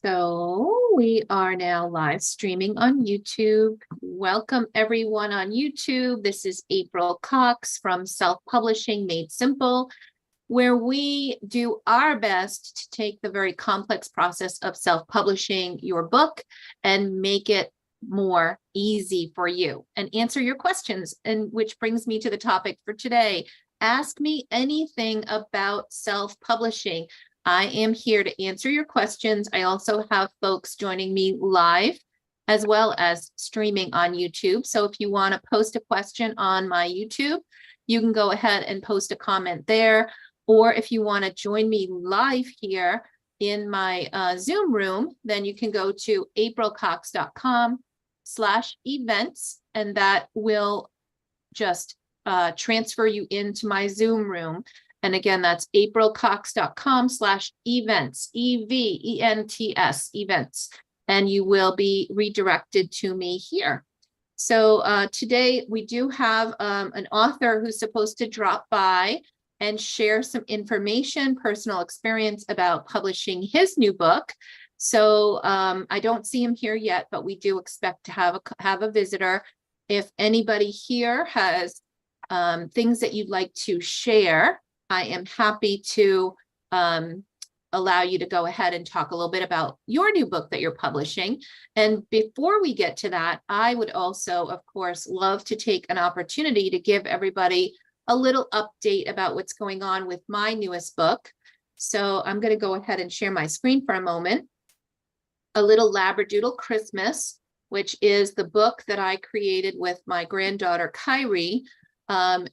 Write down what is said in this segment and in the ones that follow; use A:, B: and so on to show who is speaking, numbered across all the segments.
A: So we are now live streaming on YouTube. Welcome everyone on YouTube. This is April Cox from Self-Publishing Made Simple, where we do our best to take the very complex process of self-publishing your book and make it more easy for you and answer your questions. And which brings me to the topic for today. Ask me anything about self-publishing. I am here to answer your questions. I also have folks joining me live as well as streaming on YouTube. So if you want to post a question on my YouTube, you can go ahead and post a comment there. Or if you want to join me live here in my Zoom room, then you can go to aprilcox.com/events, and that will just transfer you into my Zoom room. And again, that's aprilcox.com/events, EVENTS, events, and you will be redirected to me here. So today we do have an author who's supposed to drop by and share some information, personal experience about publishing his new book. So I don't see him here yet, but we do expect to have a visitor. If anybody here has things that you'd like to share, I am happy to allow you to go ahead and talk a little bit about your new book that you're publishing. And before we get to that, I would also, of course, love to take an opportunity to give everybody a little update about what's going on with my newest book. So I'm going to go ahead and share my screen for a moment. A Little Labradoodle Christmas, which is the book that I created with my granddaughter, Kyrie,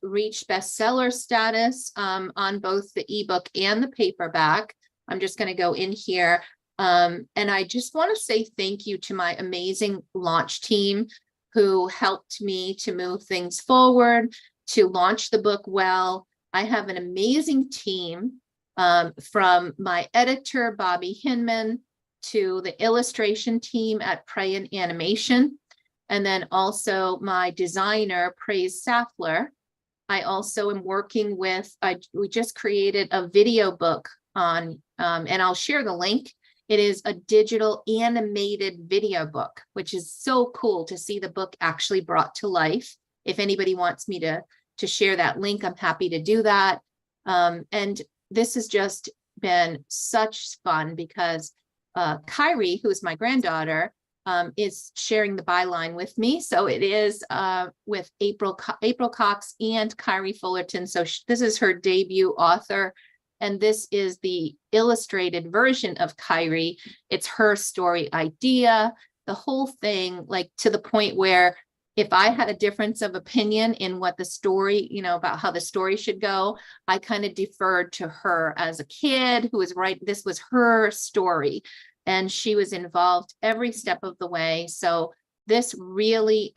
A: reached bestseller status on both the ebook and the paperback. I'm just going to go in here. And I just want to say thank you to my amazing launch team who helped me to move things forward, to launch the book well. I have an amazing team from my editor, Bobby Hinman, to the illustration team at Prey and Animation, and then also my designer, Praise Saffler. I also am working with, we just created a video book on, and I'll share the link. It is a digital animated video book, which is so cool to see the book actually brought to life. If anybody wants me to share that link, I'm happy to do that. And this has just been such fun because Kyrie, who is my granddaughter, is sharing the byline with me. So it is with April Cox and Kyrie Fullerton. So this is her debut author, and this is the illustrated version of Kyrie. It's her story idea, the whole thing, like to the point where if I had a difference of opinion in what the story, about how the story should go, I kind of deferred to her as a kid who was right. This was her story, and she was involved every step of the way. So this really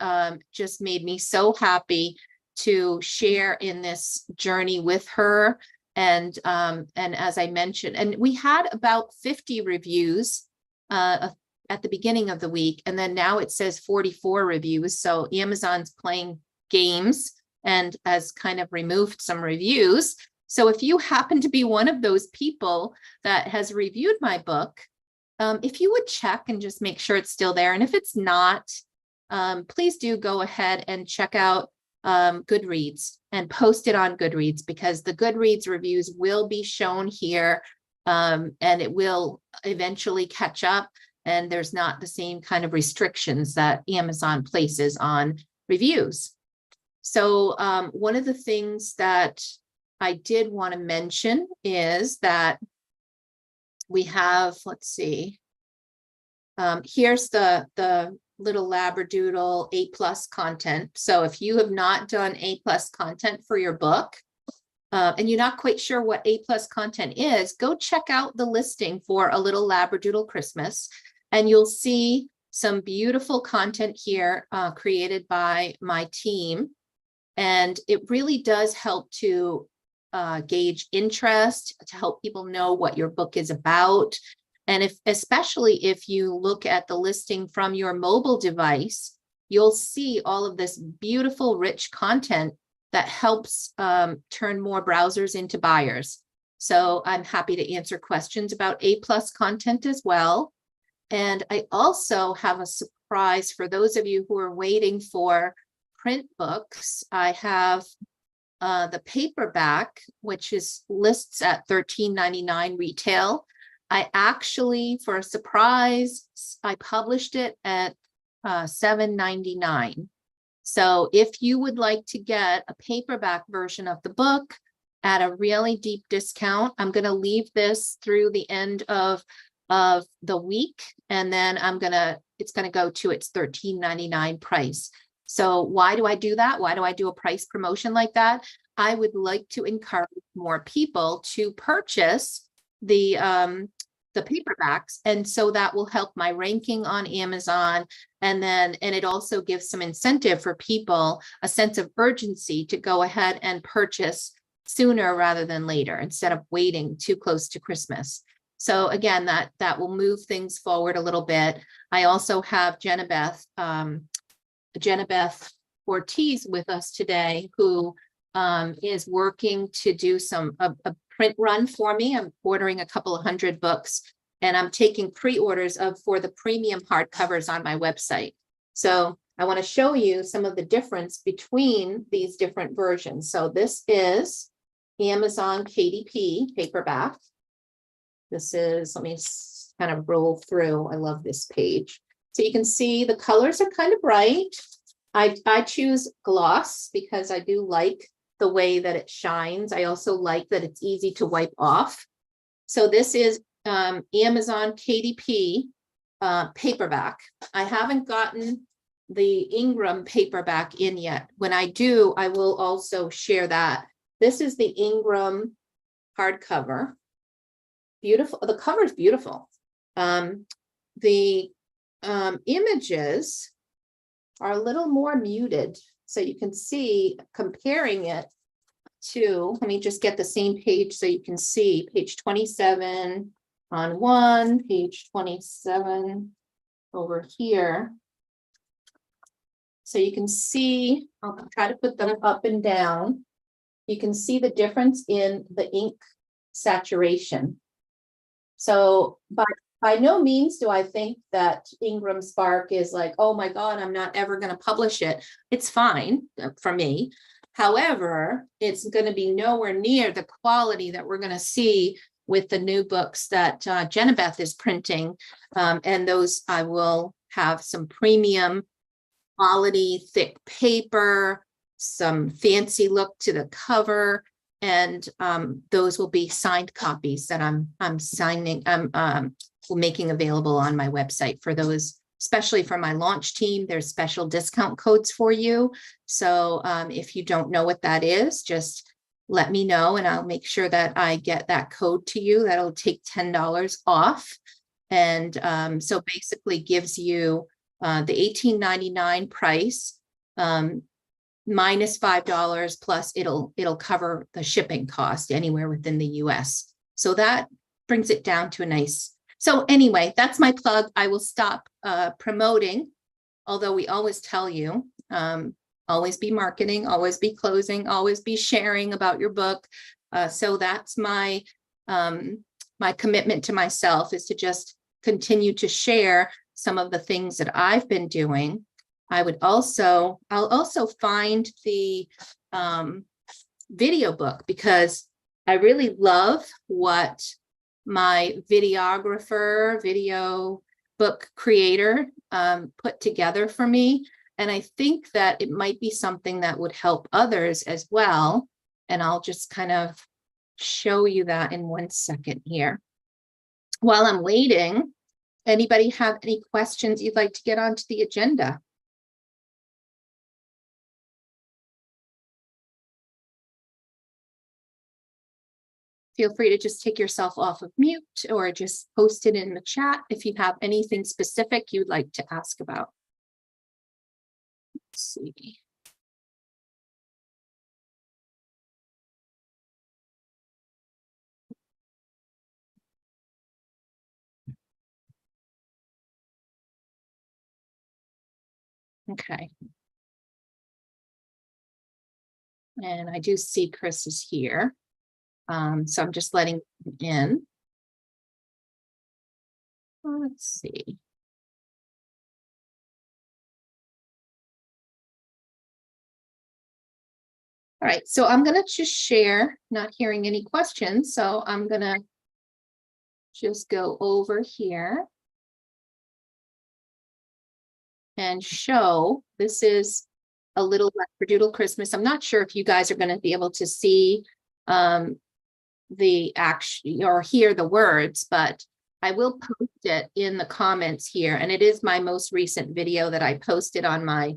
A: just made me so happy to share in this journey with her. And as I mentioned, and we had about 50 reviews at the beginning of the week, and then now it says 44 reviews. So Amazon's playing games and has kind of removed some reviews. So if you happen to be one of those people that has reviewed my book, if you would check and just make sure it's still there. And if it's not, please do go ahead and check out Goodreads and post it on Goodreads, because the Goodreads reviews will be shown here and it will eventually catch up. And there's not the same kind of restrictions that Amazon places on reviews. So one of the things that I did want to mention is that we have, let's see, here's the Little Labradoodle A+ content. So if you have not done A+ content for your book, and you're not quite sure what A+ content is, go check out the listing for A Little Labradoodle Christmas, and you'll see some beautiful content here created by my team. And it really does help to gauge interest, to help people know what your book is about. And especially if you look at the listing from your mobile device, you'll see all of this beautiful, rich content that helps turn more browsers into buyers. So I'm happy to answer questions about A+ content as well. And I also have a surprise for those of you who are waiting for print books. I have the paperback, which is lists at $13.99 retail. I actually, for a surprise, I published it at $7.99. So if you would like to get a paperback version of the book at a really deep discount, I'm going to leave this through the end of the week, and then it's going to go to its $13.99 price. So why do I do that? Why do I do a price promotion like that? I would like to encourage more people to purchase the paperbacks, and so that will help my ranking on Amazon. And it also gives some incentive for people, a sense of urgency to go ahead and purchase sooner rather than later, instead of waiting too close to Christmas. So again, that will move things forward a little bit. I also have Jenabeth Ortiz with us today, who is working to do a print run for me. I'm ordering a couple of hundred books, and I'm taking pre-orders for the premium hardcovers on my website. So I want to show you some of the difference between these different versions. So this is Amazon KDP paperback. This is, let me kind of roll through. I love this page. So you can see the colors are kind of bright. I choose gloss because I do like the way that it shines. I also like that it's easy to wipe off. So this is Amazon KDP paperback. I haven't gotten the Ingram paperback in yet. When I do, I will also share that. This is the Ingram hardcover. Beautiful. The cover is beautiful. The images are a little more muted. So you can see, comparing it to, let me just get the same page so you can see page 27 on one, page 27 over here. So you can see, I'll try to put them up and down. You can see the difference in the ink saturation. So by no means do I think that Ingram Spark is like, oh my God, I'm not ever going to publish it. It's fine for me. However, it's going to be nowhere near the quality that we're going to see with the new books that Jenabeth is printing. And those, I will have some premium quality, thick paper, some fancy look to the cover. And those will be signed copies that I'm making available on my website for those, especially for my launch team. There's special discount codes for you. So if you don't know what that is, just let me know and I'll make sure that I get that code to you. That'll take $10 off. And so basically gives you the $18.99 price minus $5, plus it'll cover the shipping cost anywhere within the US. So that brings it down to a nice. So anyway, that's my plug. I will stop promoting, although we always tell you, always be marketing, always be closing, always be sharing about your book. So that's my my commitment to myself, is to just continue to share some of the things that I've been doing. I'll also find the video book, because I really love what my videographer, video book creator put together for me. And I think that it might be something that would help others as well. And I'll just kind of show you that in 1 second here. While I'm waiting, anybody have any questions you'd like to get onto the agenda? Feel free to just take yourself off of mute or just post it in the chat if you have anything specific you'd like to ask about. Let's see. Okay. And I do see Chris is here. So I'm just letting him in. Let's see. All right, so I'm going to just share, not hearing any questions. So I'm going to just go over here and show, this is a little Doodle Christmas. I'm not sure if you guys are going to be able to see the action or hear the words, but I will post it in the comments here. And it is my most recent video that I posted on my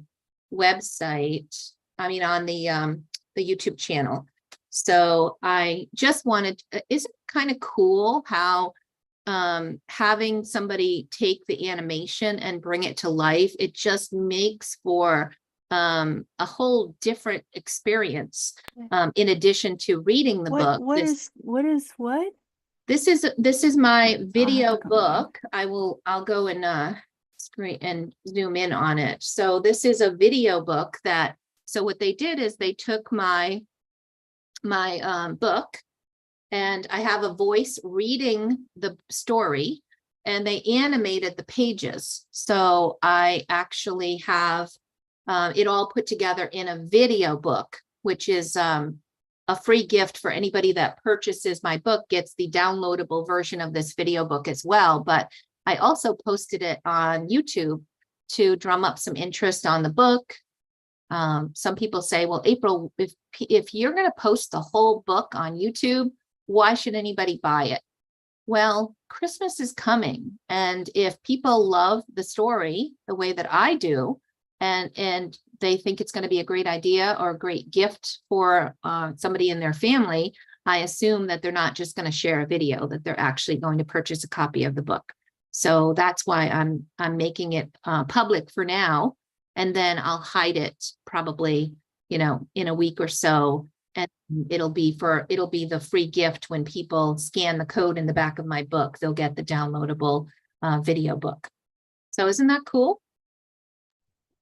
A: website. I mean, on the YouTube channel. So I just wanted, isn't it kind of cool how having somebody take the animation and bring it to life, it just makes for a whole different experience in addition to reading the book.
B: What is what?
A: This is my video book. I'll go and screen and zoom in on it. So this is a video book that, so what they did is they took my book, and I have a voice reading the story, and they animated the pages. So I actually have it all put together in a video book, which is a free gift for anybody that purchases my book, gets the downloadable version of this video book as well. But I also posted it on YouTube to drum up some interest on the book. Some people say, well, April, if you're going to post the whole book on YouTube, why should anybody buy it? Well, Christmas is coming. And if people love the story the way that I do, and they think it's going to be a great idea or a great gift for somebody in their family, I assume that they're not just going to share a video, that they're actually going to purchase a copy of the book. So that's why I'm making it public for now. And then I'll hide it probably, in a week or so. And it'll be the free gift when people scan the code in the back of my book, they'll get the downloadable video book. So isn't that cool?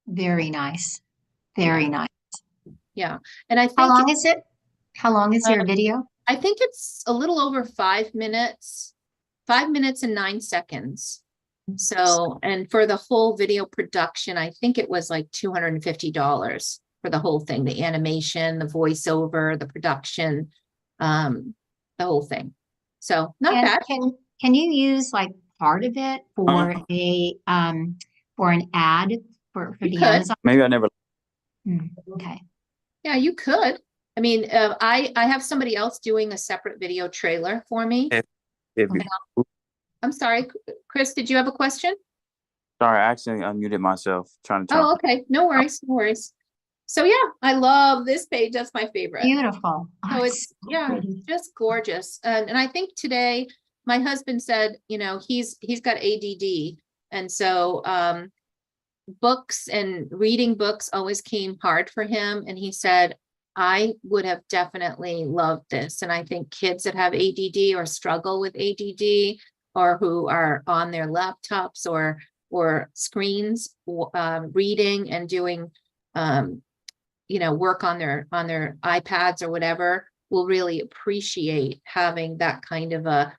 C: Very nice. Very nice.
A: Yeah. And I think,
C: how long is it? How long is your video?
A: I think it's a little over 5 minutes, 5 minutes and 9 seconds. So, and for the whole video production, I think it was like $250 for the whole thing, the animation, the voiceover, the production, the whole thing. So not bad.
C: Can you use like part of it for for an ad for the Amazon?
D: Maybe I never.
C: Okay.
A: Yeah, you could. I mean, I have somebody else doing a separate video trailer for me. I'm sorry, Chris, did you have a question?
D: Sorry, I accidentally unmuted myself trying to.
A: Oh, okay. No worries. No worries. So yeah, I love this page. That's my favorite.
C: Beautiful.
A: So it's just gorgeous. And I think today my husband said, he's got ADD. And so books and reading books always came hard for him. And he said, I would have definitely loved this. And I think kids that have ADD or struggle with ADD, or who are on their laptops or screens, reading and doing, work on their iPads or whatever, will really appreciate having that kind of a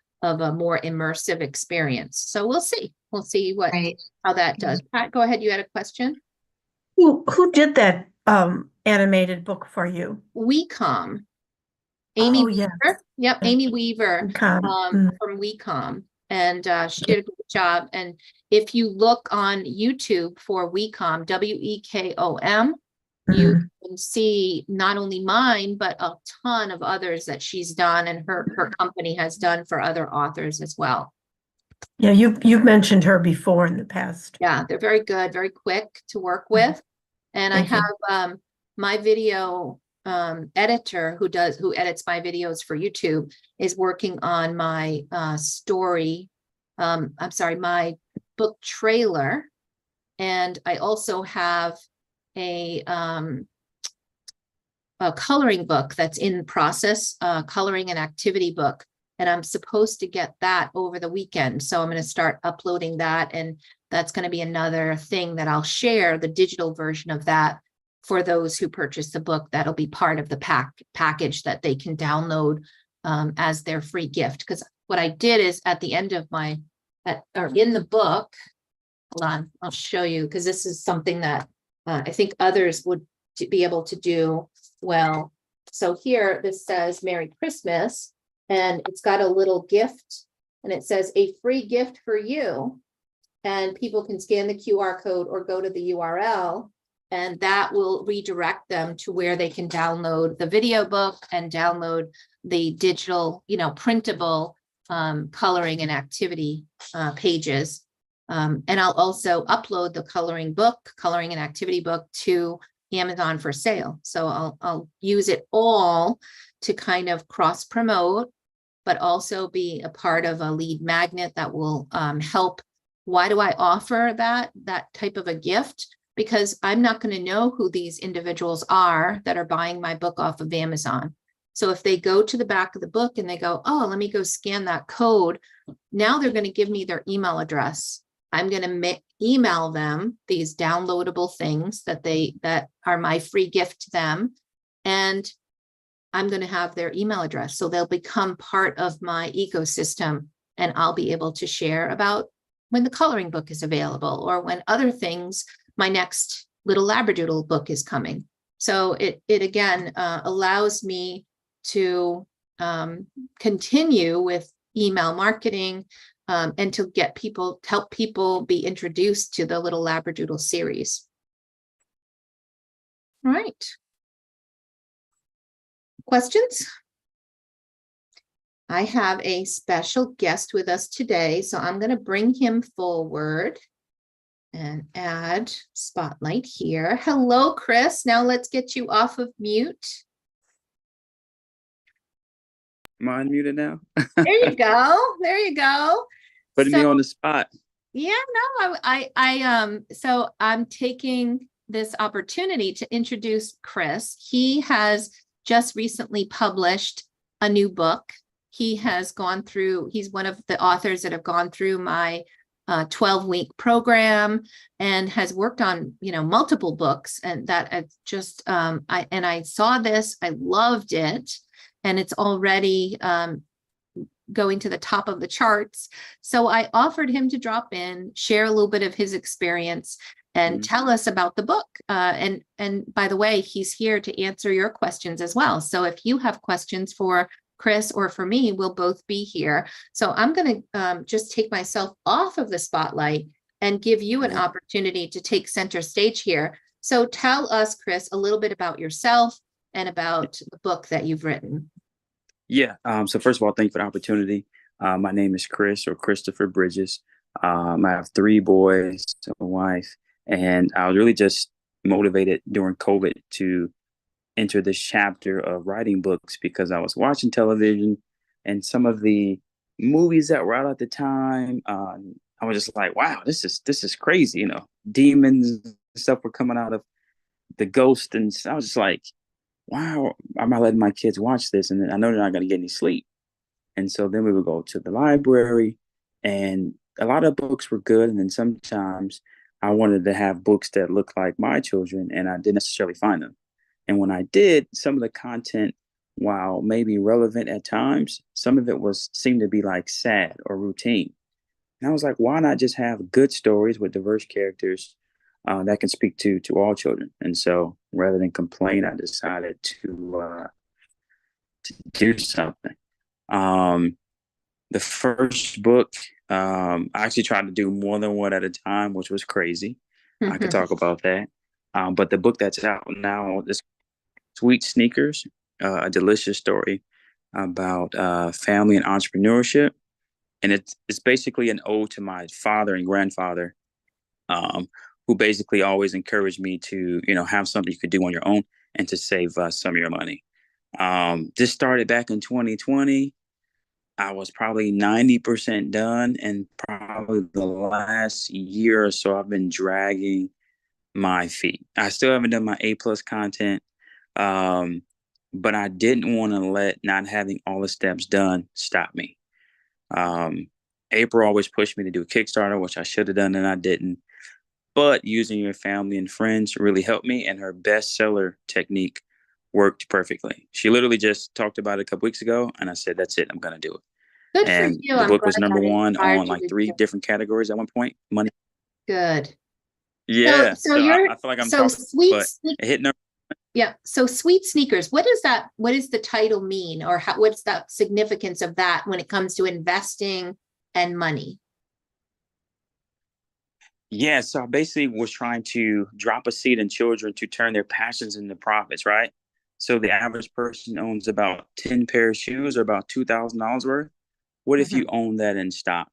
A: more immersive experience. So we'll see. We'll see how that does. Pat, go ahead. You had a question.
B: Who did that animated book for you?
A: WeComm. Amy
B: Weaver.
A: Yep, Amy Weaver from WeComm. And she did a good job. And if you look on YouTube for WeComm, WEKOM, you can see not only mine, but a ton of others that she's done and her company has done for other authors as well.
B: Yeah, you've mentioned her before in the past.
A: Yeah, they're very good, very quick to work with. And I have my video editor who edits my videos for YouTube is working on my my book trailer. And I also have a coloring book that's in process, coloring and activity book. And I'm supposed to get that over the weekend. So I'm going to start uploading that. And that's going to be another thing that I'll share, the digital version of that, for those who purchase the book. That'll be part of the package that they can download as their free gift. Because what I did is at the end of my or in the book. Hold on, I'll show you, because this is something that I think others would be able to do well. So here, this says Merry Christmas, and it's got a little gift, and it says a free gift for you. And people can scan the QR code or go to the URL, and that will redirect them to where they can download the video book and download the digital, printable coloring and activity pages. And I'll also upload the coloring and activity book to Amazon for sale. So I'll use it all to kind of cross promote, but also be a part of a lead magnet that will help. Why do I offer that type of a gift? Because I'm not going to know who these individuals are that are buying my book off of Amazon. So if they go to the back of the book and they go, oh, let me go scan that code. Now they're going to give me their email address. I'm going to email them these downloadable things that are my free gift to them. And I'm going to have their email address. So they'll become part of my ecosystem, and I'll be able to share about when the coloring book is available or when other things, my next little Labradoodle book is coming. So it again allows me to continue with email marketing and to help people be introduced to the Little Labradoodle series. All right. Questions? I have a special guest with us today, so I'm going to bring him forward and add spotlight here. Hello, Chris. Now let's get you off of mute.
D: Am I unmuted now?
A: There you go. There you go.
D: Putting me on the spot.
A: Yeah, no, so I'm taking this opportunity to introduce Chris. He has just recently published a new book. He has gone through, he's one of the authors that have gone through my 12-week program and has worked on, multiple books, and that just, I saw this, I loved it, and it's already going to the top of the charts. So I offered him to drop in, share a little bit of his experience, and tell us about the book. And by the way, he's here to answer your questions as well. So if you have questions for Chris or for me, we'll both be here. So I'm going to just take myself off of the spotlight and give you an opportunity to take center stage here. So tell us, Chris, a little bit about yourself and about the book that you've written.
D: Yeah. So first of all, thank you for the opportunity. My name is Chris, or Christopher Bridges. I have 3 boys, a wife, and I was really just motivated during COVID to enter this chapter of writing books because I was watching television and some of the movies that were out at the time. I was just like, wow, this is crazy. Demons and stuff were coming out of the ghost. And I was just like, wow, I'm not letting my kids watch this. And I know they're not going to get any sleep. And so then we would go to the library, and a lot of books were good. And then sometimes I wanted to have books that looked like my children, and I didn't necessarily find them. And when I did, some of the content, while maybe relevant at times, some of it seemed to be like sad or routine. And I was like, why not just have good stories with diverse characters that can speak to all children? And so rather than complain, I decided to do something. The first book, I actually tried to do more than one at a time, which was crazy. I could talk about that. But the book that's out now is Sweet Sneakers, a delicious story about family and entrepreneurship. And it's basically an ode to my father and grandfather, who basically always encouraged me to, have something you could do on your own and to save some of your money. This started back in 2020. I was probably 90% done, and probably the last year or so I've been dragging my feet. I still haven't done my A+ content, but I didn't want to let not having all the steps done stop me. April always pushed me to do a Kickstarter, which I should have done and I didn't. But using your family and friends really helped me, and her bestseller technique worked perfectly. She literally just talked about it a couple weeks ago, and I said, that's it, I'm going to do it.
A: Good for
D: And
A: you.
D: the
A: I'm
D: book
A: glad
D: was number
A: that
D: one
A: inspired
D: on
A: you
D: like
A: to
D: three
A: do.
D: different categories at one point. Money.
A: Good.
D: Yeah.
A: So
D: So
A: you're
D: I feel like I'm
A: so
D: talking,
A: sweet.
D: but it hit number.
A: Yeah. So sweet sneakers. What is that? What does the title mean, or how, what's the significance of that when it comes to investing and money?
D: Yeah. So I basically was trying to drop a seed in children to turn their passions into profits, right? So the average person owns about 10 pair of shoes or about $2,000 worth. What if you
A: Mhm.
D: own that in stock?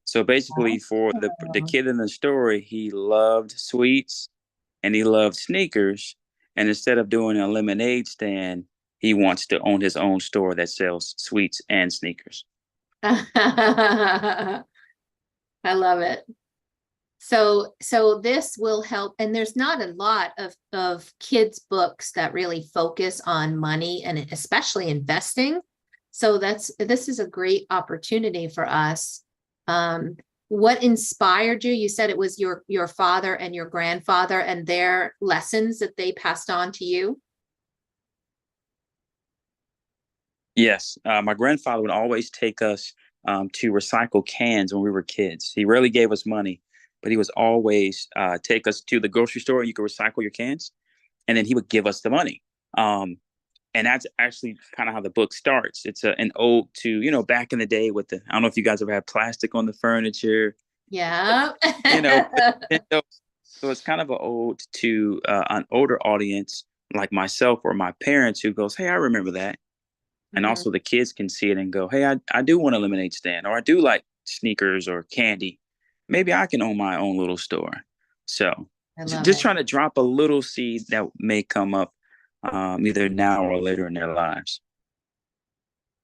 D: So basically, for the
A: Oh.
D: kid in the story, he loved sweets and he loved sneakers. And instead of doing a lemonade stand, he wants to own his own store that sells sweets and sneakers.
A: I love it. So this will help, and there's not a lot of kids books that really focus on money and especially investing. So this is a great opportunity for us. What inspired you? You said it was your father and your grandfather and their lessons that they passed on to you.
D: Yes, my grandfather would always take us to recycle cans when we were kids. He rarely gave us money, but he was always take us to the grocery store and you could recycle your cans, and then he would give us the money. Um, and that's actually kind of how the book starts. It's an ode to, back in the day with the, I don't know if you guys ever had plastic on the furniture,
A: Yeah.
D: you know, so it's kind of an ode to an older audience like myself or my parents who goes, hey, I remember that. And
A: Mhm.
D: also the kids can see it and go, hey, I do want a lemonade stand, or I do like sneakers or candy. Maybe I can own my own little store. So
A: I love
D: just
A: it.
D: trying to drop a little seed that may come up either now or later in their lives.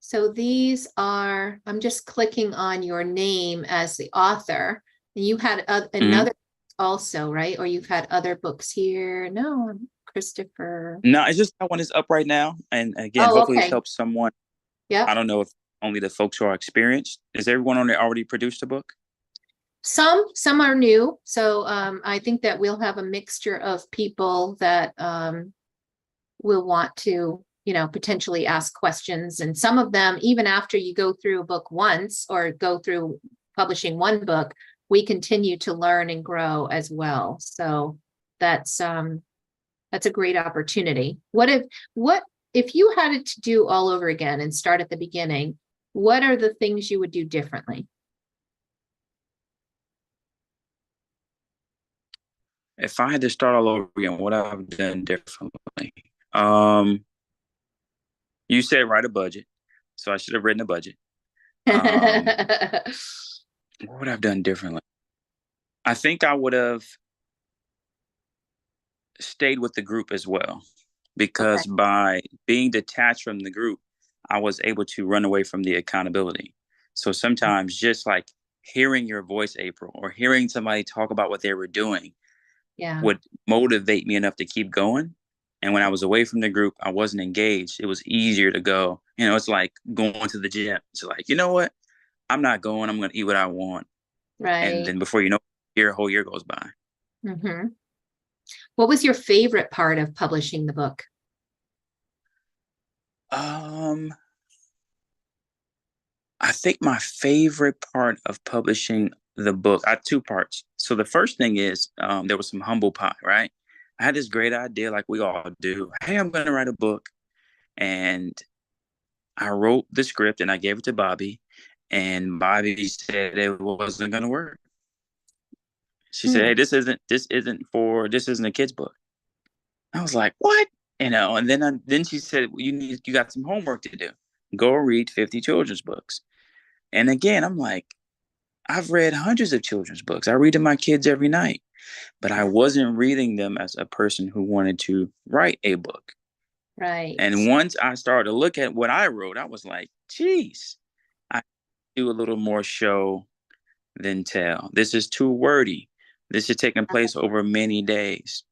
A: So these are, I'm just clicking on your name as the author. And you had
D: Mhm.
A: another also, right? Or you've had other books here. No, Christopher.
D: No, it's just that one is up right now. And again,
A: Oh,
D: hopefully it
A: okay.
D: helps someone. I
A: Yep.
D: don't know if only the folks who are experienced. Is everyone on there already produced a book?
A: Some are new. So I think that we'll have a mixture of people that will want to, potentially ask questions. And some of them, even after you go through a book once or go through publishing one book, we continue to learn and grow as well. So that's a great opportunity. What if you had it to do all over again and start at the beginning, what are the things you would do differently?
D: If I had to start all over again, what I've done differently? Um, you said write a budget, so I should have written a budget. Um, what would I have done differently? I think I would have stayed with the group as well,
A: Okay.
D: because by being detached from the group, I was able to run away from the accountability. So sometimes just like hearing your voice, April, or hearing somebody talk about what they were doing
A: Yeah.
D: would motivate me enough to keep going. And when I was away from the group, I wasn't engaged. It was easier to go. It's like going to the gym. It's like, you know what? I'm not going. I'm going to eat what I want. And
A: Right.
D: then before you know it, a whole year goes by.
A: Hmm. What was your favorite part of publishing the book?
D: Um, I think my favorite part of publishing the book, I had two parts. So the first thing is there was some humble pie, right? I had this great idea, like we all do. Hey, I'm going to write a book. And I wrote the script and I gave it to Bobby. And Bobby said it wasn't going to work. She said,
A: Hmm.
D: hey, this isn't a kid's book. I was like, what? And then she said, well, you got some homework to do. Go read 50 children's books. And again, I'm like, I've read hundreds of children's books. I read to my kids every night, but I wasn't reading them as a person who wanted to write a book.
A: Right.
D: And once I started to look at what I wrote, I was like, geez, I do a little more show than tell. This is too wordy. This is taking place over many days.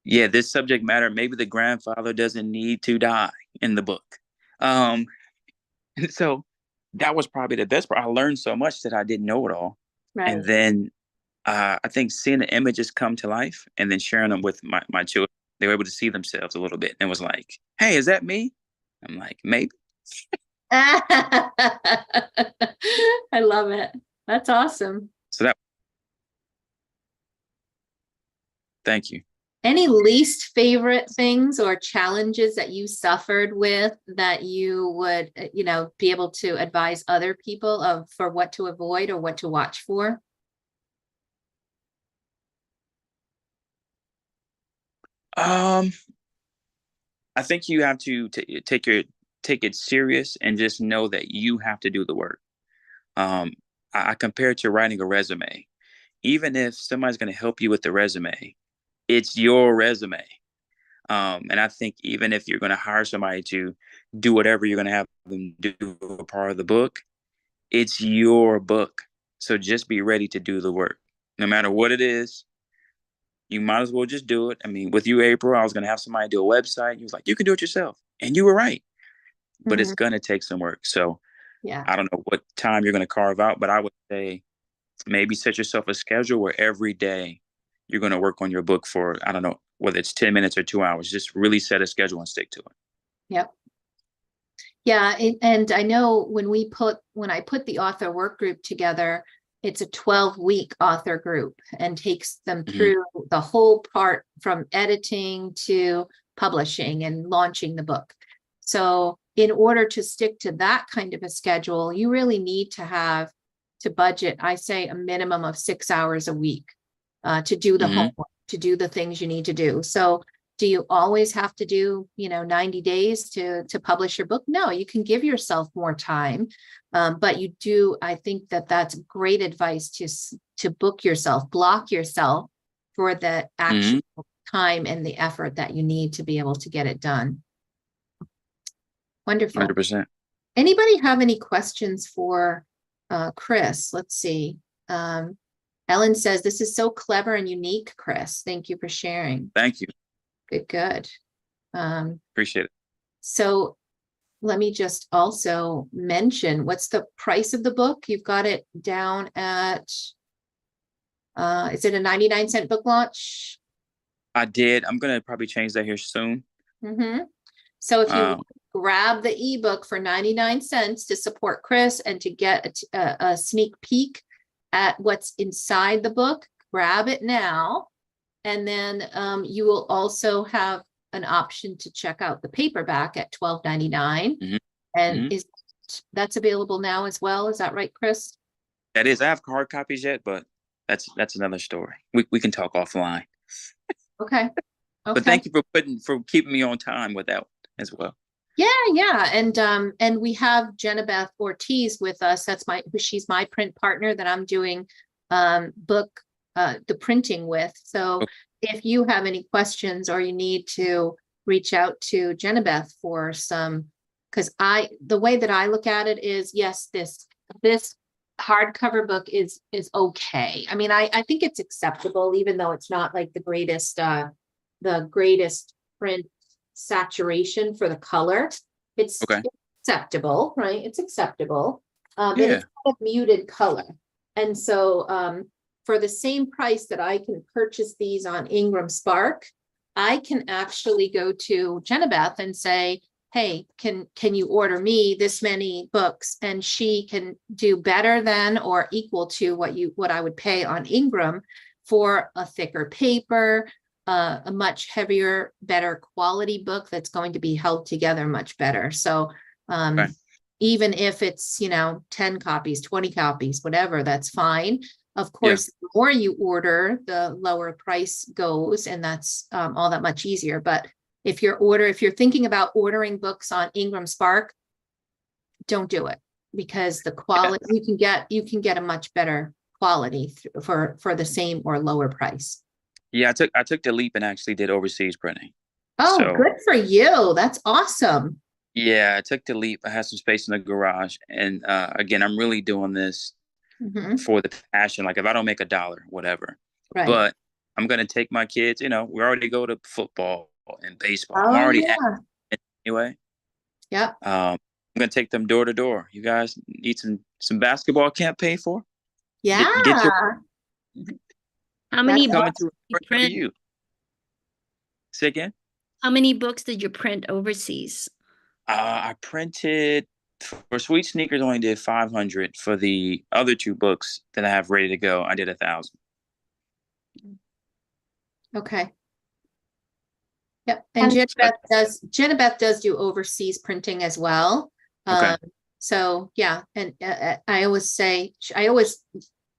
D: Yeah, this subject matter, maybe the grandfather doesn't need to die in the book. Um, and so that was probably the best part. I learned so much that I didn't know it all.
A: Right.
D: And then I think seeing the images come to life and then sharing them with my children, they were able to see themselves a little bit and was like, hey, is that me? I'm like, maybe.
A: I love it. That's awesome.
D: So that, thank you.
A: Any least favorite things or challenges that you suffered with that you would, be able to advise other people of for what to avoid or what to watch for?
D: I think you have to take it serious and just know that you have to do the work. I compare it to writing a resume. Even if somebody's going to help you with the resume, it's your resume. And I think even if you're going to hire somebody to do whatever you're going to have them do a part of the book, it's your book. So just be ready to do the work. No matter what it is, you might as well just do it. I mean, with you, April, I was going to have somebody do a website. He was like, you can do it yourself. And you were right. But it's going to take some work. So
A: Yeah.
D: I don't know what time you're going to carve out, but I would say maybe set yourself a schedule where every day you're going to work on your book for, I don't know, whether it's 10 minutes or 2 hours. Just really set a schedule and stick to it.
A: Yep. Yeah. And I know when I put the author work group together, it's a 12-week author group and takes them through the whole part from editing to publishing and launching the book. So in order to stick to that kind of a schedule, you really need to budget, I say, a minimum of 6 hours a week to do the homework, to do the things you need to do. So do you always have to do, 90 days to publish your book? No, you can give yourself more time. But you do, I think that's great advice to block yourself for the actual time and the effort that you need to be able to get it done. Wonderful.
D: 100%.
A: Anybody have any questions for Chris? Let's see. Ellen says, this is so clever and unique, Chris. Thank you for sharing.
D: Thank you.
A: Good.
D: Appreciate it. So
A: let me just also mention, what's the price of the book? You've got it down at, is it a 99-cent book launch?
D: I did. I'm going to probably change that here soon.
A: So if you grab the ebook for 99 cents to support Chris and to get a sneak peek at what's inside the book, grab it now. And then you will also have an option to check out the paperback at $12.99. And that's available now as well. Is that right, Chris?
D: That is. I have hard copies yet, but that's another story. We can talk offline.
A: Okay.
D: But thank you for keeping me on time with that as well.
A: Yeah. And we have Jenabeth Ortiz with us. She's my print partner that I'm doing the printing with. So if you have any questions or you need to reach out to Jenabeth for some, because the way that I look at it is, yes, this hardcover book is okay. I mean, I think it's acceptable, even though it's not like the greatest print saturation for the color. It's acceptable, right? It's acceptable. And it's kind of muted color. And so for the same price that I can purchase these on Ingram Spark, I can actually go to Jenabeth and say, hey, can you order me this many books? And she can do better than or equal to what I would pay on Ingram for a thicker paper, a much heavier, better quality book that's going to be held together much better. So even if it's, 10 copies, 20 copies, whatever, that's fine. Of course, the more you order, the lower price goes, and that's all that much easier. But if you're thinking about ordering books on Ingram Spark, don't do it, because the quality you can get a much better quality for the same or lower price.
D: Yeah, I took the leap and actually did overseas printing.
A: Oh, good for you. That's awesome.
D: Yeah, I took the leap. I had some space in the garage. And again, I'm really doing this for the passion. Like if I don't make $1, whatever.
A: Right.
D: But I'm going to take my kids, we already go to football and baseball. I'm already anyway.
A: Yeah.
D: I'm going to take them door to door. You guys need some basketball can't pay for?
A: Yeah.
E: How many books
D: did
E: you print?
D: You. Say again?
E: How many books did you print overseas?
D: I printed For Sweet Sneakers, I only did 500. For the other two books that I have ready to go, I did 1,000.
A: Okay. Yep, and
C: And-
A: Jenabeth does do overseas printing as well.
D: Okay.
A: So yeah, and I always say, I always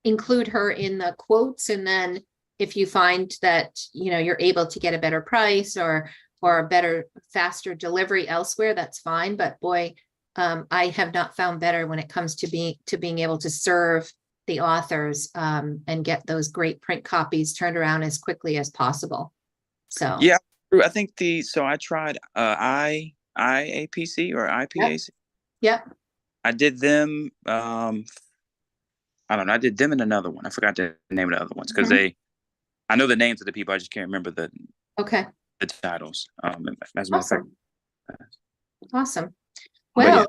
A: include her in the quotes, and then if you find that, you know, you're able to get a better price or a better, faster delivery elsewhere, that's fine. But boy, I have not found better when it comes to being able to serve the authors and get those great print copies turned around as quickly as possible. So
D: Yeah, I think I tried IAPC or IPAC.
A: yep.
D: I did them. I don't know. I did them in another one. I forgot the name of the other ones because I know the names of the people. I just can't remember the titles. As a matter of fact.
A: Awesome.
D: But
A: Well,
D: yeah.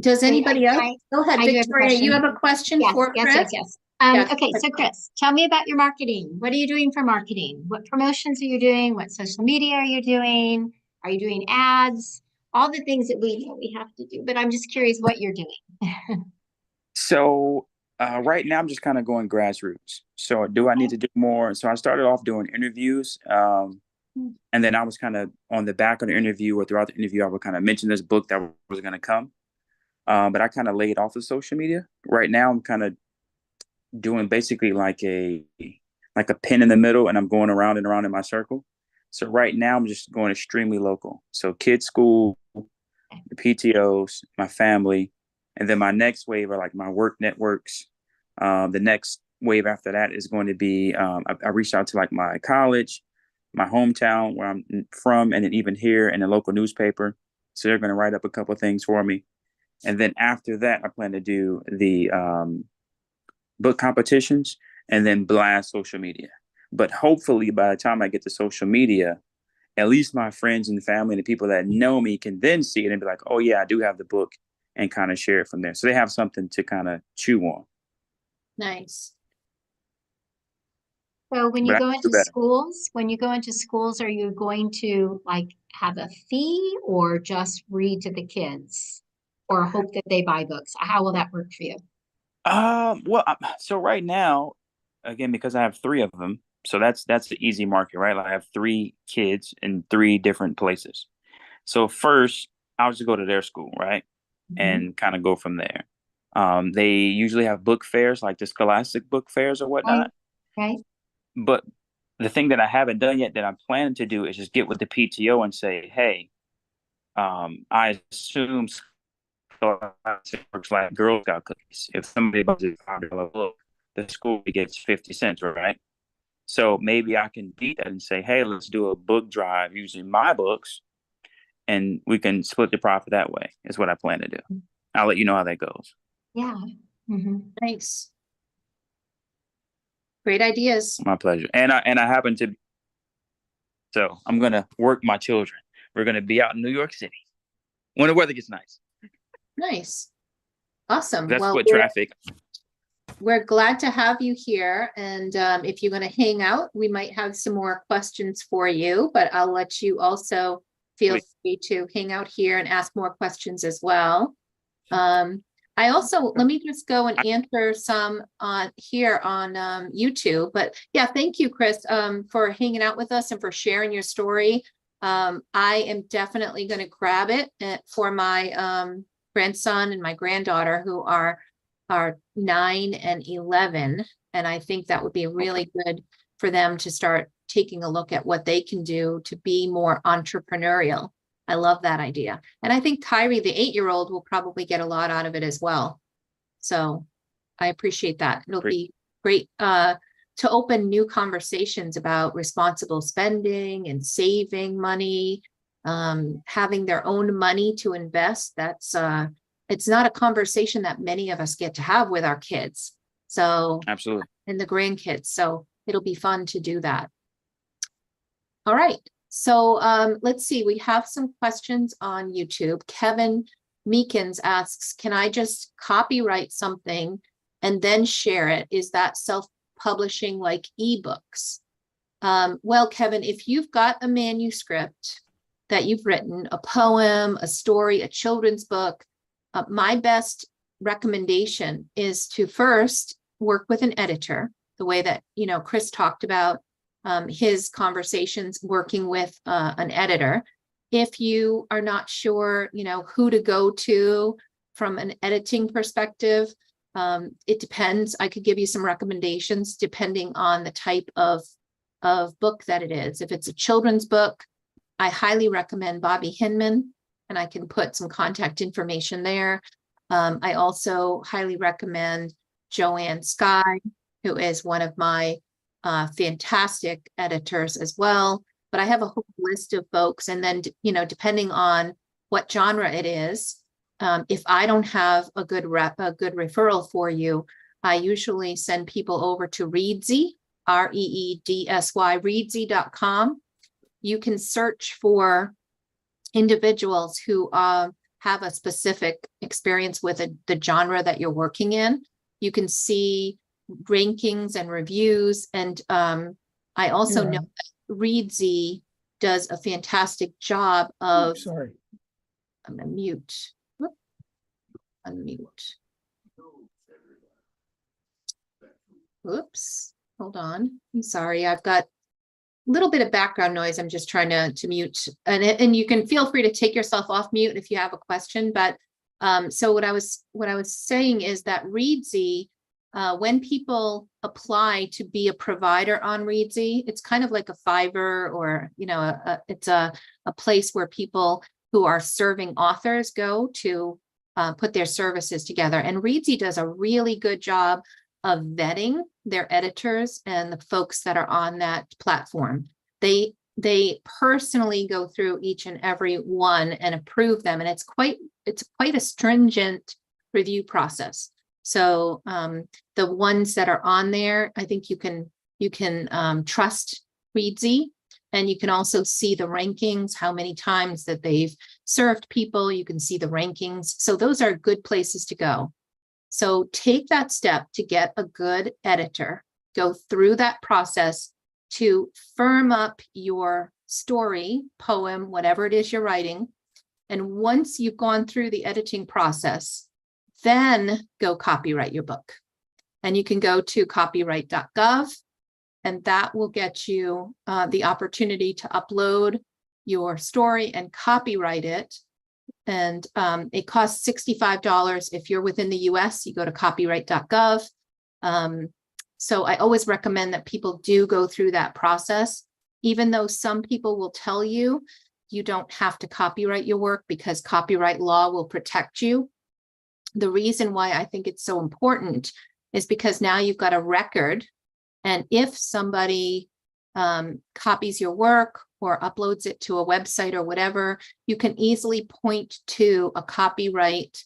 A: does anybody else? Go ahead,
C: I do have a
A: Victoria. You
C: question.
A: have a question
C: Yes,
A: for Chris?
C: yes.
A: Yes.
C: Okay, so Chris, tell me about your marketing. What are you doing for marketing? What promotions are you doing? What social media are you doing? Are you doing ads? All the things that we know we have to do, but I'm just curious what you're doing.
D: So right now I'm just kind of going grassroots. So do I need to do more? So I started off doing interviews. And then I was kind of on the back of the interview or throughout the interview, I would kind of mention this book that was going to come. But I kind of laid off of social media. Right now I'm kind of doing basically like a pin in the middle, and I'm going around and around in my circle. So right now I'm just going extremely local. So kids' school, the PTOs, my family, and then my next wave are like my work networks. The next wave after that is going to be I reached out to like my college, my hometown where I'm from, and then even here in the local newspaper. So they're going to write up a couple of things for me. And then after that, I plan to do the book competitions and then blast social media. But hopefully by the time I get to social media, at least my friends and family and the people that know me can then see it and be like, oh yeah, I do have the book, and kind of share it from there. So they have something to kind of chew on.
A: Nice.
C: So when you
D: But I
C: go
D: can do
C: into
D: better.
C: schools, are you going to like have a fee or just read to the kids or hope that they buy books? How will that work for you?
D: So right now, again, because I have three of them, so that's the easy market, right? Like I have 3 kids in 3 different places. So first, I'll just go to their school, right, and kind of go from there. They usually have book fairs, like the Scholastic book fairs or whatnot.
C: Right.
D: But the thing that I haven't done yet that I'm planning to do is just get with the PTO and say, hey, I assume Scholastic works like Girl Scout cookies. If somebody buys a $5 book, the school gets 50 cents, right? So maybe I can beat that and say, hey, let's do a book drive using my books, and we can split the profit that way, is what I plan to do. I'll let you know how that goes.
C: Yeah. Mm-hmm.
A: Nice. Great ideas.
D: My pleasure. And I happen to, so I'm going to work my children. We're going to be out in New York City when the weather gets nice.
A: Nice. Awesome.
D: That's
A: Well,
D: what traffic.
A: we're glad to have you here. And if you're going to hang out, we might have some more questions for you, but I'll let you also feel free to hang out here and ask more questions as well. I also, let me just go and answer some here on YouTube, but yeah, thank you, Chris, for hanging out with us and for sharing your story. I am definitely going to grab it for my grandson and my granddaughter who are 9 and 11. And I think that would be really good for them to start taking a look at what they can do to be more entrepreneurial. I love that idea. And I think Kyrie, the 8-year-old, will probably get a lot out of it as well. So I appreciate that. It'll be great to open new conversations about responsible spending and saving money, having their own money to invest. That's it's not a conversation that many of us get to have with our kids. So
D: Absolutely.
A: And the grandkids. So it'll be fun to do that. All right. So let's see, we have some questions on YouTube. Kevin Meekins asks, can I just copyright something and then share it? Is that self-publishing like ebooks? Well, Kevin, if you've got a manuscript that you've written, a poem, a story, a children's book, My best recommendation is to first work with an editor, the way that, Chris talked about his conversations working with an editor. If you are not sure, who to go to from an editing perspective, it depends. I could give you some recommendations depending on the type of book that it is. If it's a children's book, I highly recommend Bobby Hinman, and I can put some contact information there. I also highly recommend Joanne Skye, who is one of my fantastic editors as well. But I have a whole list of folks, and then, depending on what genre it is, if I don't have a good referral for you, I usually send people over to Reedsy, REEDSY, Reedsy.com. You can search for individuals who have a specific experience with the genre that you're working in. You can see rankings and reviews. And I also know that Reedsy does a fantastic job of, I'm gonna mute, unmute. Oops, hold on. I'm sorry. I've got a little bit of background noise. I'm just trying to mute, and you can feel free to take yourself off mute if you have a question. But so what I was saying is that Reedsy, when people apply to be a provider on Reedsy, it's kind of like a Fiverr, or it's a place where people who are serving authors go to put their services together. And Reedsy does a really good job of vetting their editors and the folks that are on that platform. They personally go through each and every one and approve them, and it's quite a stringent review process. So the ones that are on there, I think you can trust Reedsy, and you can also see the rankings, how many times that they've served people. You can see the rankings. So those are good places to go. So take that step to get a good editor, go through that process to firm up your story, poem, whatever it is you're writing. And once you've gone through the editing process, then go copyright your book. And you can go to copyright.gov, and that will get you the opportunity to upload your story and copyright it. And it costs $65. If you're within the US, you go to copyright.gov. So I always recommend that people do go through that process, even though some people will tell you you don't have to copyright your work because copyright law will protect you. The reason why I think it's so important is because now you've got a record, and if somebody copies your work or uploads it to a website or whatever, you can easily point to a copyright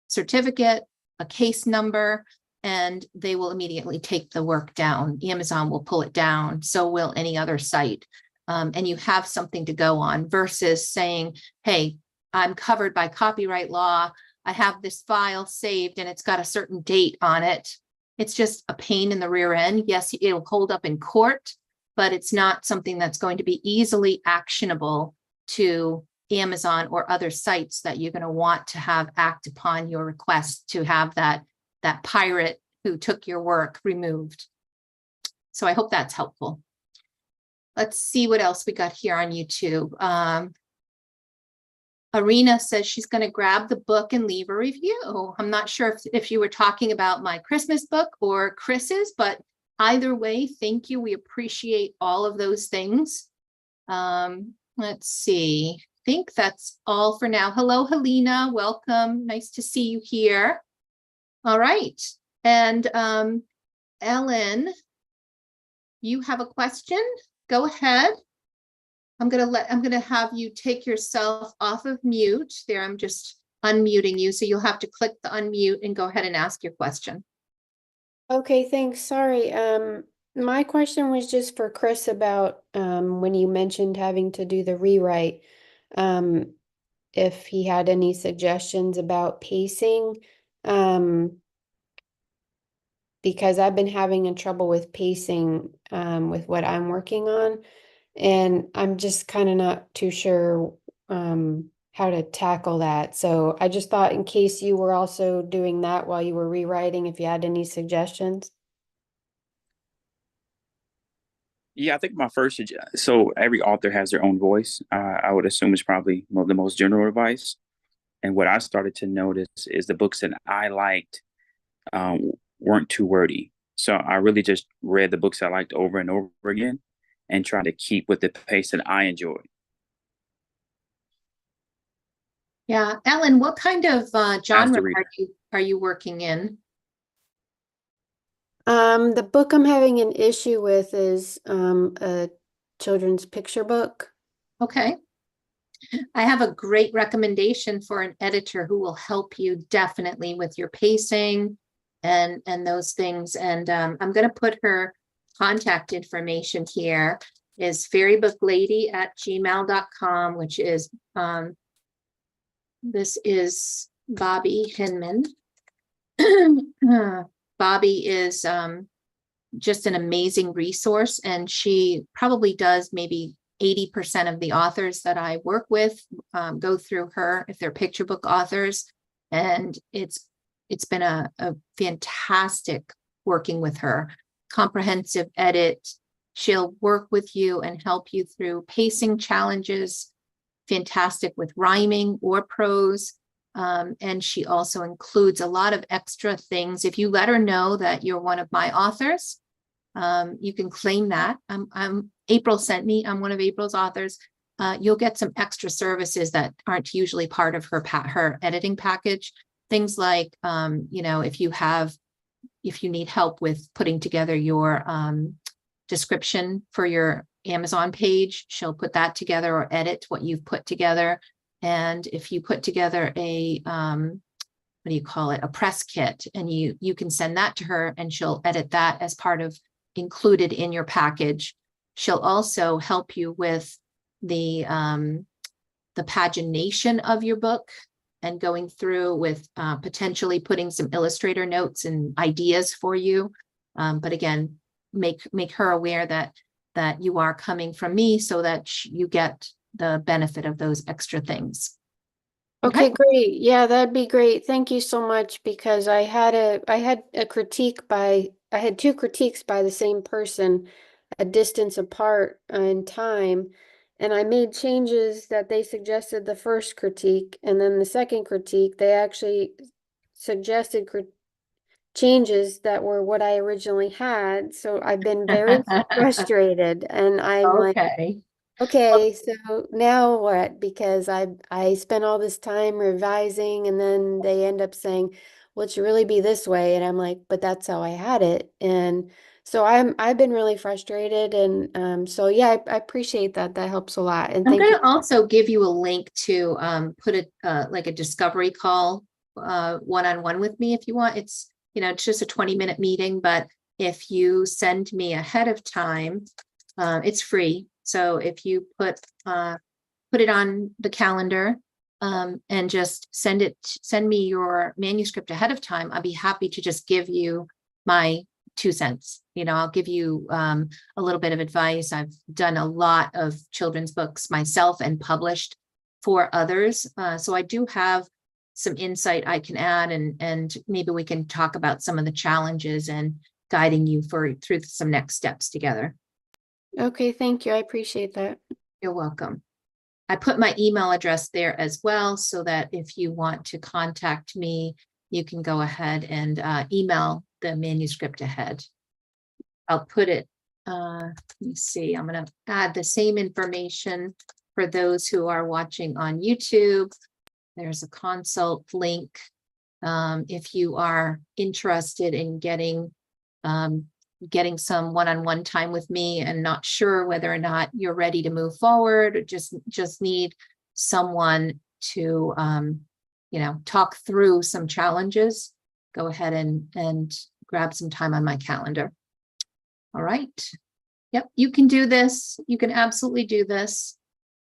A: certificate, a case number, and they will immediately take the work down. Amazon will pull it down, so will any other site. And you have something to go on versus saying, hey, I'm covered by copyright law. I have this file saved and it's got a certain date on it. It's just a pain in the rear end. Yes, it'll hold up in court, but it's not something that's going to be easily actionable to Amazon or other sites that you're going to want to have act upon your request to have that pirate who took your work removed. So I hope that's helpful. Let's see what else we got here on YouTube. Arena says she's going to grab the book and leave a review. I'm not sure if you were talking about my Christmas book or Chris's, but either way, thank you. We appreciate all of those things. Let's see. I think that's all for now. Hello, Helena. Welcome. Nice to see you here. All right. And Ellen, you have a question? Go ahead. I'm gonna have you take yourself off of mute. There, I'm just unmuting you. So you'll have to click the unmute and go ahead and ask your question.
E: Okay, thanks. Sorry. My question was just for Chris about when you mentioned having to do the rewrite, if he had any suggestions about pacing, because I've been having a trouble with pacing with what I'm working on, and I'm just kind of not too sure how to tackle that. So I just thought in case you were also doing that while you were rewriting, if you had any suggestions.
D: Yeah, I think my first so every author has their own voice. I would assume it's probably the most general advice. And what I started to notice is the books that I liked weren't too wordy. So I really just read the books I liked over and over again and tried to keep with the pace that I enjoyed.
A: Yeah, Ellen, what kind of
D: As
A: genre
D: the reader.
A: are you working in?
E: The book I'm having an issue with is a children's picture book.
A: Okay. I have a great recommendation for an editor who will help you definitely with your pacing and those things. And I'm going to put her contact information here. Is fairybooklady@gmail.com, which is this is Bobby Hinman. Bobby is just an amazing resource, and she probably does maybe 80% of the authors that I work with go through her if they're picture book authors. And it's been a fantastic working with her. Comprehensive edit. She'll work with you and help you through pacing challenges. Fantastic with rhyming or prose. And she also includes a lot of extra things. If you let her know that you're one of my authors, you can claim that. April sent me, I'm one of April's authors. You'll get some extra services that aren't usually part of her editing package. Things like, if you need help with putting together your description for your Amazon page, she'll put that together or edit what you've put together. And if you put together a, a press kit, and you can send that to her and she'll edit that as part of included in your package. She'll also help you with the pagination of your book and going through with potentially putting some illustrator notes and ideas for you. But again, make her aware that you are coming from me so that you get the benefit of those extra things.
E: Okay, great. Yeah, that'd be great. Thank you so much, because I had a critique by, I had two critiques by the same person, a distance apart in time, and I made changes that they suggested the first critique, and then the second critique, they actually suggested changes that were what I originally had. So I've been very frustrated, and I'm like,
A: Okay.
E: okay, so now what? Because I spent all this time revising, and then they end up saying, well, it should really be this way. And I'm like, but that's how I had it. And so I've been really frustrated. And so I appreciate that. That helps a lot. And
A: I'm
E: thank
A: going
E: you.
A: to also give you a link to put like a discovery call one-on-one with me if you want. It's just a 20-minute meeting, but if you send me ahead of time, it's free. So if you put it on the calendar and just send me your manuscript ahead of time, I'll be happy to just give you my 2 cents. I'll give you a little bit of advice. I've done a lot of children's books myself and published for others. So I do have some insight I can add, and maybe we can talk about some of the challenges and guiding you through some next steps together.
E: Okay, thank you. I appreciate that.
A: You're welcome. I put my email address there as well, so that if you want to contact me, you can go ahead and email the manuscript ahead. I'll put it, let me see, I'm going to add the same information for those who are watching on YouTube. There's a consult link. If you are interested in getting some one-on-one time with me and not sure whether or not you're ready to move forward, or just need someone to talk through some challenges, go ahead and grab some time on my calendar. All right. Yep, you can do this. You can absolutely do this.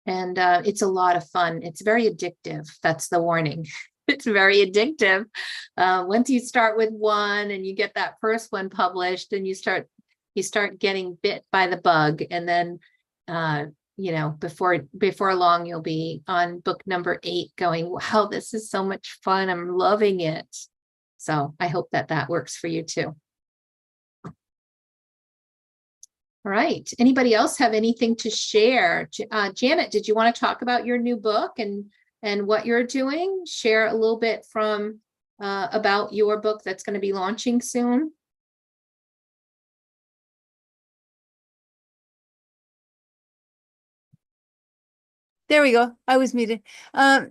A: And it's a lot of fun. It's very addictive. That's the warning. It's very addictive. Once you start with one and you get that first one published, and you start getting bit by the bug, and then you know, before long, you'll be on book number 8 going, wow, this is so much fun. I'm loving it. So I hope that that works for you too. All right. Anybody else have anything to share? Janet, did you want to talk about your new book and what you're doing? Share a little bit from about your book that's going to be launching soon.
F: There we go. I was muted. Not,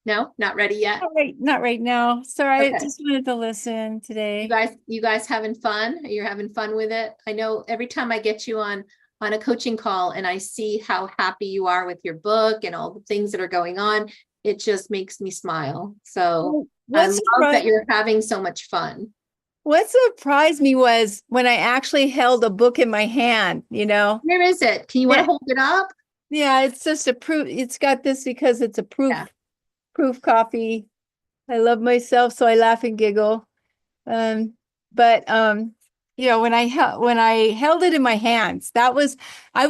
A: No, not ready yet.
F: not right now. Sorry, I
A: Okay.
F: just wanted to listen today.
A: You guys having fun? You're having fun with it? I know every time I get you on a coaching call and I see how happy you are with your book and all the things that are going on, it just makes me smile. So I love that you're having so much fun.
F: What surprised me was when I actually held a book in my hand, you know?
A: Where is it? Can you want to hold it up?
F: Yeah, it's just a proof. It's got this because it's a proof,
A: Yeah.
F: proof copy. I love myself, so I laugh and giggle. You know, when I held it in my hands, I was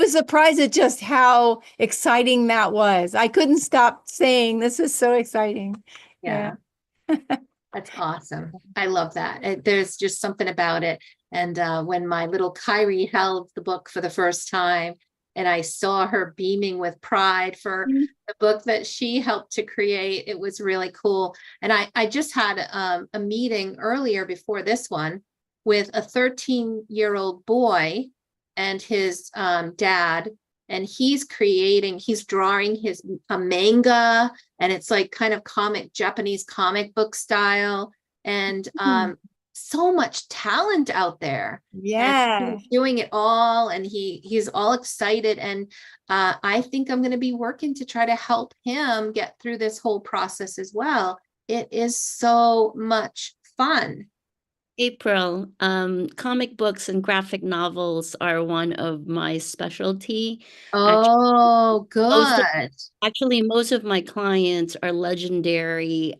F: surprised at just how exciting that was. I couldn't stop saying, this is so exciting.
A: Yeah. That's awesome. I love that. There's just something about it. And when my little Kyrie held the book for the first time, and I saw her beaming with pride for the book that she helped to create, it was really cool. And I just had a meeting earlier before this one with a 13-year-old boy and his dad, and he's drawing a manga, and it's like kind of Japanese comic book style, and so much talent out there.
F: Yeah.
A: He's doing it all, and he's all excited. And I think I'm going to be working to try to help him get through this whole process as well. It is so much fun.
G: April, comic books and graphic novels are one of my specialty.
A: Oh, good.
G: Actually, most of my clients are legendary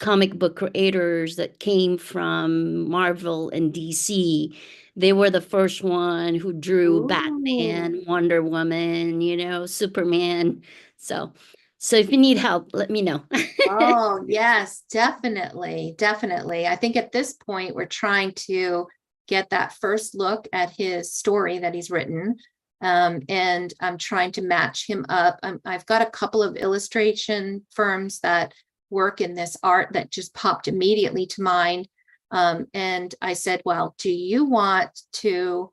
G: comic book creators that came from Marvel and DC. They were the first one who drew Batman, Wonder Woman, you know, Superman. So if you need help, let me know.
A: Oh, yes, definitely. Definitely. I think at this point, we're trying to get that first look at his story that he's written. And I'm trying to match him up. I've got a couple of illustration firms that work in this art that just popped immediately to mind. And I said, well, do you want to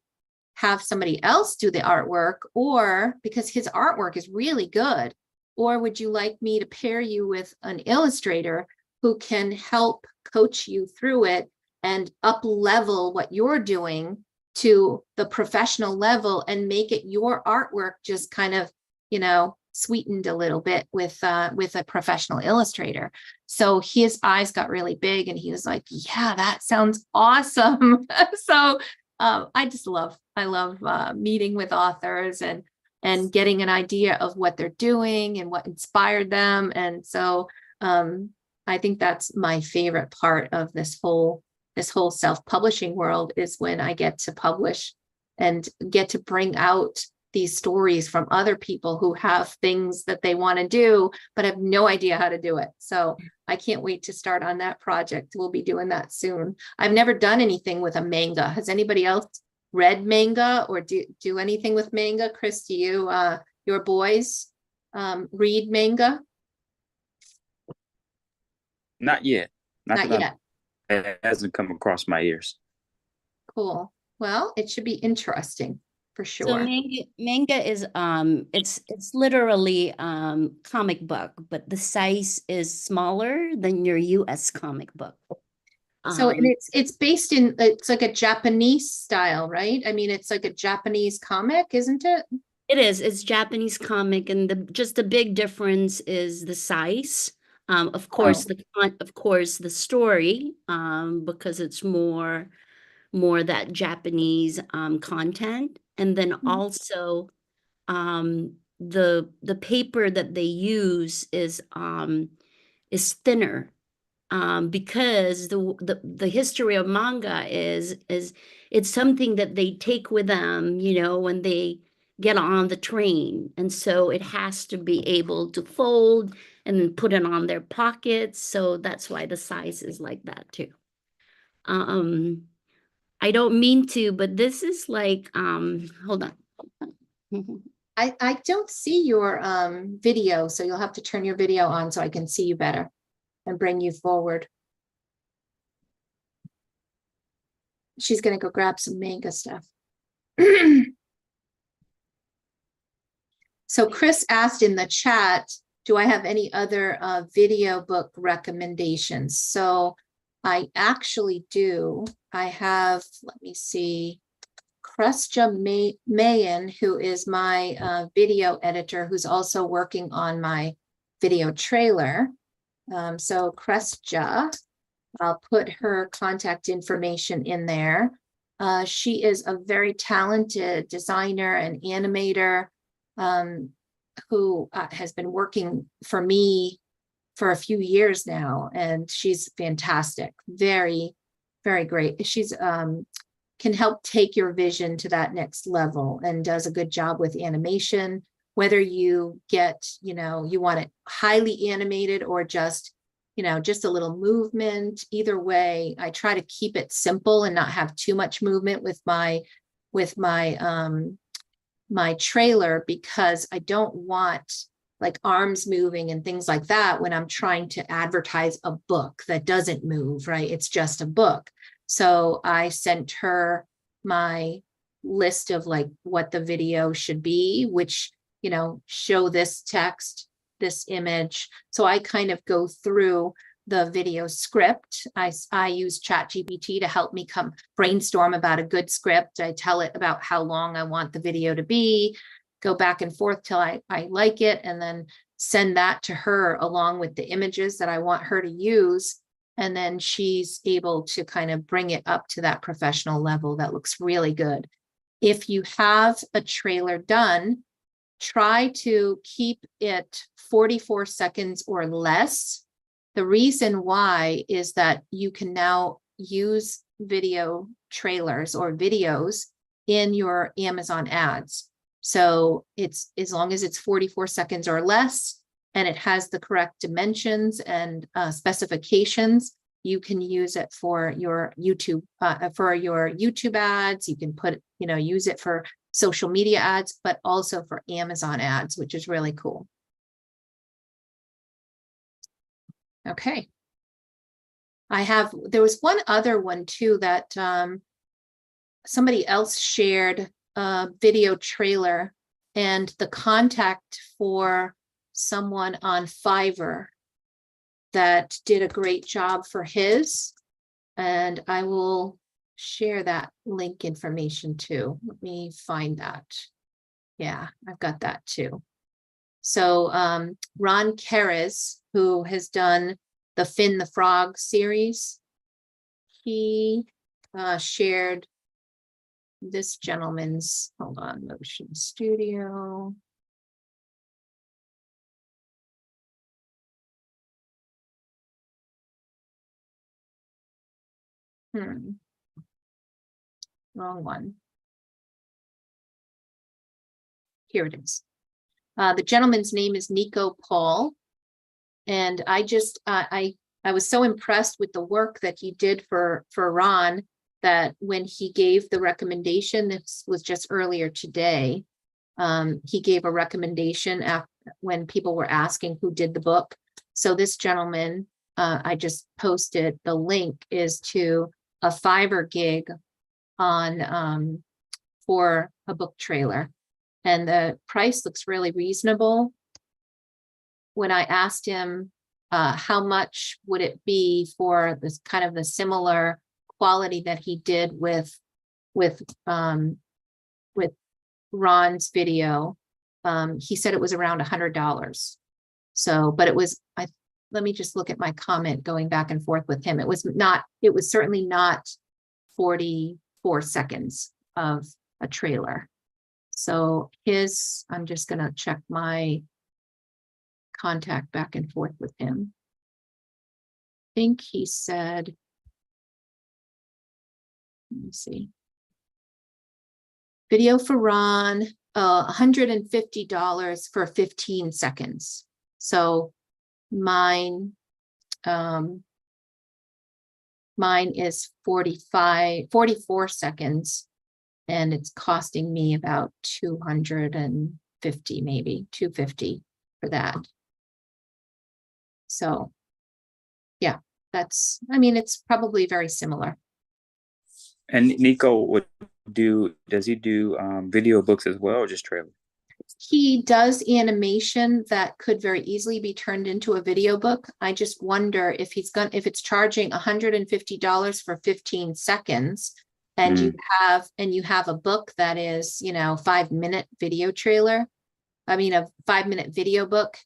A: have somebody else do the artwork, or because his artwork is really good, or would you like me to pair you with an illustrator who can help coach you through it and up level what you're doing to the professional level and make it your artwork just kind of, you know, sweetened a little bit with a professional illustrator. So his eyes got really big and he was like, yeah, that sounds awesome. So I love meeting with authors and getting an idea of what they're doing and what inspired them. And so I think that's my favorite part of this whole self-publishing world, is when I get to publish and get to bring out these stories from other people who have things that they want to do, but have no idea how to do it. So I can't wait to start on that project. We'll be doing that soon. I've never done anything with a manga. Has anybody else read manga or do anything with manga? Chris, do you, your boys read manga?
D: Not yet.
A: Not yet.
D: It hasn't come across my ears.
A: Cool. Well, it should be interesting for sure.
G: So manga is it's literally comic book, but the size is smaller than your US comic book.
A: So and it's based in, it's like a Japanese style, right? I mean, it's like a Japanese comic, isn't it?
G: It is. It's Japanese comic, and the big difference is the size. Of course, the story, because it's more that Japanese content, and then also the paper that they use is thinner. Because the history of manga is it's something that they take with them, you know, when they get on the train. And so it has to be able to fold and then put it on their pockets. So that's why the size is like that too. I don't mean to, but this is like, hold on.
A: I don't see your video, so you'll have to turn your video on so I can see you better and bring you forward. She's gonna go grab some manga stuff. So Chris asked in the chat, do I have any other video book recommendations? So I actually do. I have, let me see, Cresta Mayan, who is my video editor, who's also working on my video trailer. So Cresta, I'll put her contact information in there. She is a very talented designer and animator who has been working for me for a few years now, and she's fantastic. Very, very great. She's can help take your vision to that next level and does a good job with animation, whether you get, you know, you want it highly animated or just, you know, just a little movement. Either way, I try to keep it simple and not have too much movement with my my trailer, because I don't want like arms moving and things like that when I'm trying to advertise a book that doesn't move, right? It's just a book. So I sent her my list of like what the video should be, which, you know, show this text, this image. So I kind of go through the video script. I use ChatGPT to help me brainstorm about a good script. I tell it about how long I want the video to be, go back and forth till I like it, and then send that to her along with the images that I want her to use. And then she's able to kind of bring it up to that professional level that looks really good. If you have a trailer done, try to keep it 44 seconds or less. The reason why is that you can now use video trailers or videos in your Amazon ads. So it's, as long as it's 44 seconds or less, and it has the correct dimensions and specifications, you can use it for your YouTube ads. You can put, you know, use it for social media ads, but also for Amazon ads, which is really cool. Okay. There was one other one too that somebody else shared a video trailer, and the contact for someone on Fiverr that did a great job for his, and I will share that link information too. Let me find that. Yeah, I've got that too. So Ron Keres, who has done the Finn the Frog series, he shared this gentleman's, hold on, Motion Studio. Wrong one. Here it is. The gentleman's name is Nico Paul. And I just, I was so impressed with the work that he did for Ron, that when he gave the recommendation, this was just earlier today, he gave a recommendation after, when people were asking who did the book. So this gentleman, I just posted, the link is to a Fiverr gig on for a book trailer, and the price looks really reasonable. When I asked him how much would it be for this kind of the similar quality that he did with Ron's video, he said it was around $100. So, but it was, let me just look at my comment going back and forth with him. It was certainly not 44 seconds of a trailer. So I'm just gonna check my contact back and forth with him. I think he said, let me see. Video for Ron, $150 for 15 seconds. So mine is 44 seconds, and it's costing me about 250, maybe 250 for that. So yeah, I mean, it's probably very similar.
D: And Nico does he do video books as well, or just trailer?
A: He does animation that could very easily be turned into a video book. I just wonder if if it's charging $150 for 15 seconds, and you have a book that is, 5-minute video trailer. I mean, a 5-minute video book,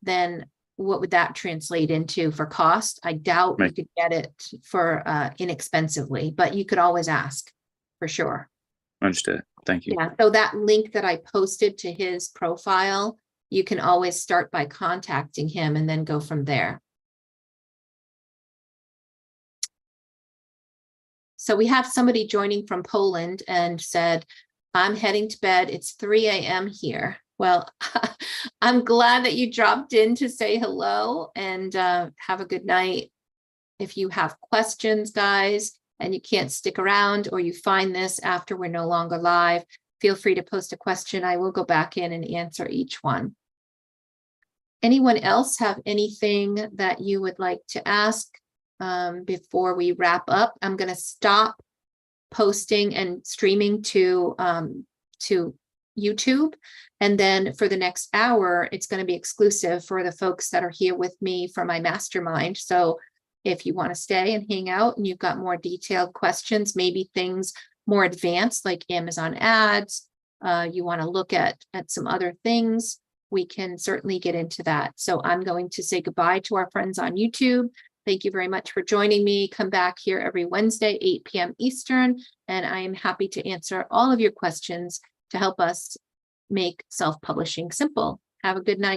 A: then what would that translate into for cost? I doubt you could get it for inexpensively, but you could always ask for sure.
D: Understood. Thank you.
A: Yeah, so that link that I posted to his profile, you can always start by contacting him and then go from there. So we have somebody joining from Poland and said, I'm heading to bed. It's 3 a.m. here. Well, I'm glad that you dropped in to say hello, and have a good night. If you have questions, guys, and you can't stick around, or you find this after we're no longer live, feel free to post a question. I will go back in and answer each one. Anyone else have anything that you would like to ask before we wrap up? I'm going to stop posting and streaming to YouTube. And then for the next hour, it's going to be exclusive for the folks that are here with me for my mastermind. So if you want to stay and hang out and you've got more detailed questions, maybe things more advanced like Amazon ads, you want to look at some other things, we can certainly get into that. So I'm going to say goodbye to our friends on YouTube. Thank you very much for joining me. Come back here every Wednesday, 8 p.m. Eastern, and I am happy to answer all of your questions to help us make self-publishing simple. Have a good night.